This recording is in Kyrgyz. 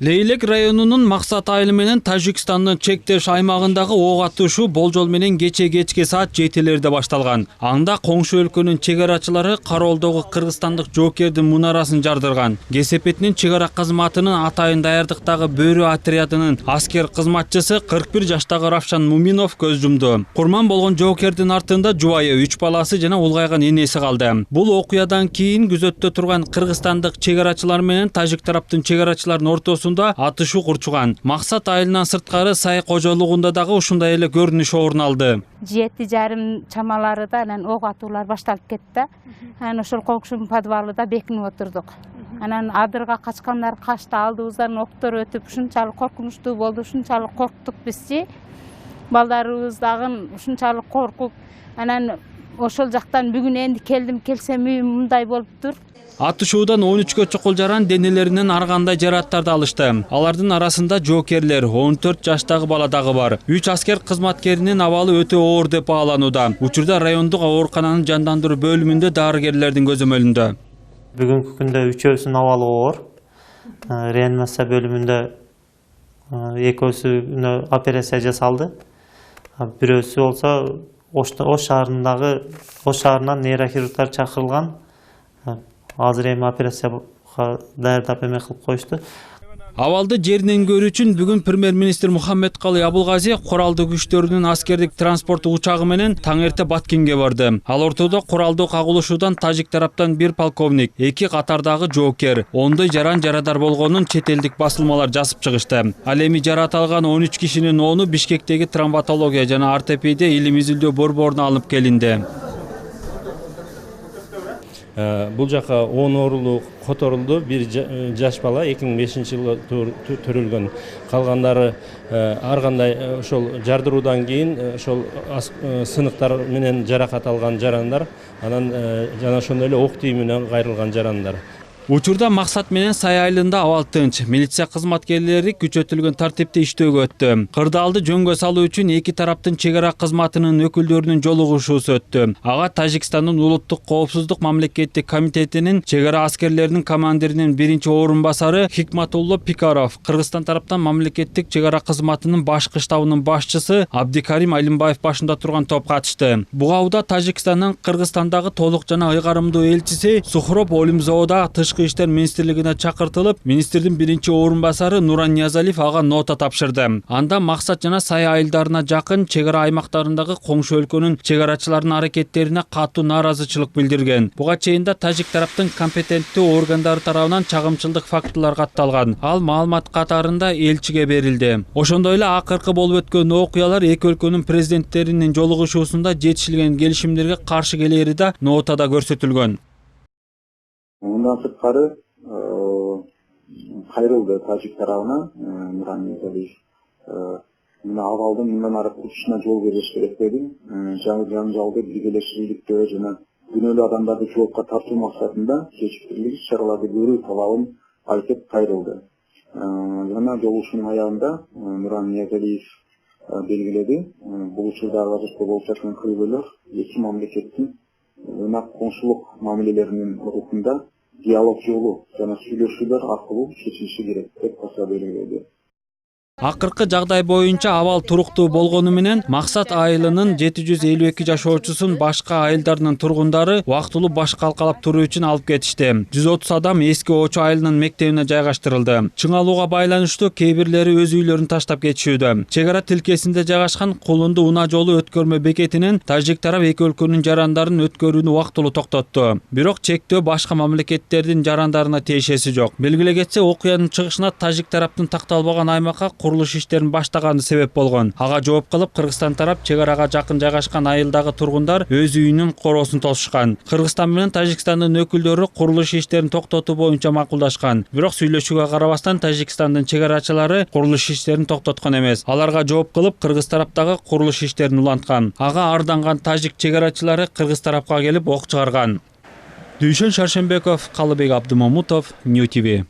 Leйлек районунун Максат айылы менен Тажикстандын чектеш аймагындагы ок атышуу болжол менен кечке саат 7-лерде башталган. Анда коңшу өлкөнүн чегарачылары Кароолдогу кыргызстандык жоокердин мунарасын жардырган. Кесепетинин чегара кызматынын атайын даярдыктагы бөрү отрядынын аскер кызматчысы 41 жаштагы Равшан Муминов көз жумду. Курман болгон жоокердин артында жубайы 3 баласы жана улгайган энеси калды. Бул окуядан кийин күзөттө турган кыргызстандык чегарачылар менен тажик тараптын чегарачылардын ортосунда атышуу курчуган. Максат айылынан сырткары Сай кожолугунда дагы ушундай эле көрүнүш орун алды. 7:30 чамаларында анан ок атуулар башталып кетти. Анан ошол коңшунун подвалында бекинип отурдук. Анан адырга качкандар качты, алдыбыздан октор өтүп, ушунчалык коркунучтуу болду, ушунчалык корктук бизчи. Балдарыбыз дагы ушунчалык коркуп, анан ошол жактан бүгүн энди келсем үйүм мындай болуптур. Атышуудан 13кө чукул жаран денелеринен ар кандай жараттарды алышты. Алардын арасында жоокерлер, 14 жаштагы бала дагы бар. 3 аскер кызматкеринин абалы өтө оор деп бааланууда. Учурда райондук оорукананын жандандыруу бөлүмүндө дарыгерлердин көзөмөлүндө. Бүгүнкү күндө үчөөсүнүн абалы оор. Реанимация бөлүмүндө экөөсүнө операция жасалды. Бирөөсү болсо Ош шаарынан нейрохирургдар чакырылган. Азыр эми операцияга даярдап эме кылып коюшту. Абалды жеринен көрүү үчүн бүгүн премьер-министр Мухаммедкалый Абылгази куралдуу күчтөрүнүн аскердик транспорт учагы менен таң эрте Баткенге барды. Ал ортодо куралдуу кагылышуудан тажик тараптан 1 полковник, 2 катардагы жоокер, 10 жаран жарадар болгонун чет элдик басылмалар жазып чыгышты. Ал эми жарат алган 13 кишинин 10-у Бишкектеги травматология жана ортопедия илим изилдөө борборуна алынып келинди. Бул жака 10 оорулуу которулду. Bir жаш бала 2005-жылы төрөлгөн. Калгандары ар кандай ошол жардыруудан кийин ошол сыныктар менен жаракат алган жарандар, анан жана ошондой эле ок тийүү менен кайрылган жарандар. Учурда Максат менен Сай айылында абал тынч. Милиция кызматкерлери күчөтүлгөн тартипте иштөөгө өттү. Кырдаалды жөнгө салуу үчүн эки тараптын чегара кызматынын өкүлдөрүнүн жолугушуусу өттү. Ага Тажикстандын улуттук коопсуздук мамлекеттик комитетинин чегара аскерлеринин командиринин 1-орун басары Хикматулло Пикаров, Кыргызстан тараптан мамлекеттик чегара кызматынын башкы штабынын башчысы Абдикарим Алимбаев башында турган топ катышты. Бугауда Тажикстандын Кыргызстандагы толук жана ыйгарымдуу элчиси Сухроб Олимзоода Тышкы иштер министрлигине чакыртылып, министрдин 1-орун басары Нуран Ниязалиев ага нота тапшырды. Анда Максат жана Сай айылдарына жакын чегара аймактарындагы коңшу өлкөнүн чегарачыларынын аракеттерине катуу нааразычылык билдирген. Буга чейин да тажик тараптын компетенттүү органдары тарабынан чагымчылдык фактылар катталган. Ал маалымат катарында элчиге берилди. Ошондой эле акыркы болуп өткөн окуялар эки өлкөнүн президенттеринин жолугушуусунда жетишилген келишимдерге каршы келери да нотада көрсөтүлгөн. Ondan sırtkarı kayırıldı Tacik tarafına, Nurhan Ниязалиев. Avaldın bundan arı kurtuşuna yol veriş gerektirdi. Janjalda birgeleştirillikte ve günölü adamlarda jolga tartуу maksatında kechiktirilmiş çaralarda görүү талабын айтып kayırıldı. Jana жолугушуунун аягында Nurhan Ниязалиев белгиледи. Бул учурда азыркы болуп жаткан көйгөйлөр эки мамлекеттин коңшулук мамилелеринин урукунда диалог жолу жана сүйлөшүүлөр аркылуу чечилиши керек деп баса белгиледи. Акыркы жагдай боюнча абал туруктуу болгону менен Максат айылынын 752 жашоочусун башка айылдардын тургундары убактылуу баш калкалап туруу үчүн алып кетишти. 130 адам эски Очу айылынын мектебине жайгаштырылды. Чыңалууга байланыштуу кээ бирлери өз үйлөрүн таштап кетишүүдө. Чегара тилкесинде жайгашкан Кулунду унаа жолу өткөрмө бекетинен тажик тарап эки өлкөнүн жарандарын өткөрүүнү убактылуу токтотту. Бирок чектөө башка мамлекеттердин жарандарына тиешеси жок. Белгиле кетсе, окуянын чыгышына тажик тараптын такталбаган аймакка курулуш иштерин баштаганы себеп болгон. Ага жооп кылып Кыргызстан тарап чегарага жакын жайгашкан айылдагы тургундар өз үйүнүн короосун тосушкан. Кыргызстан менен Тажикстандын өкүлдөрү курулуш иштерин токтотуу боюнча макулдашкан. Бирок сүйлөшүүгө карабастан Тажикстандын чегарачылары курулуш иштерин токтоткон эмес. Аларга жооп кылып Кыргыз тараптагы курулуш иштерин уланткан. Ага арданган тажик чегарачылары Кыргыз тарапка келип ок чыгарган. Дүйшөн Шаршембеков, Калыбек Абдымамутов, Нью ТВ.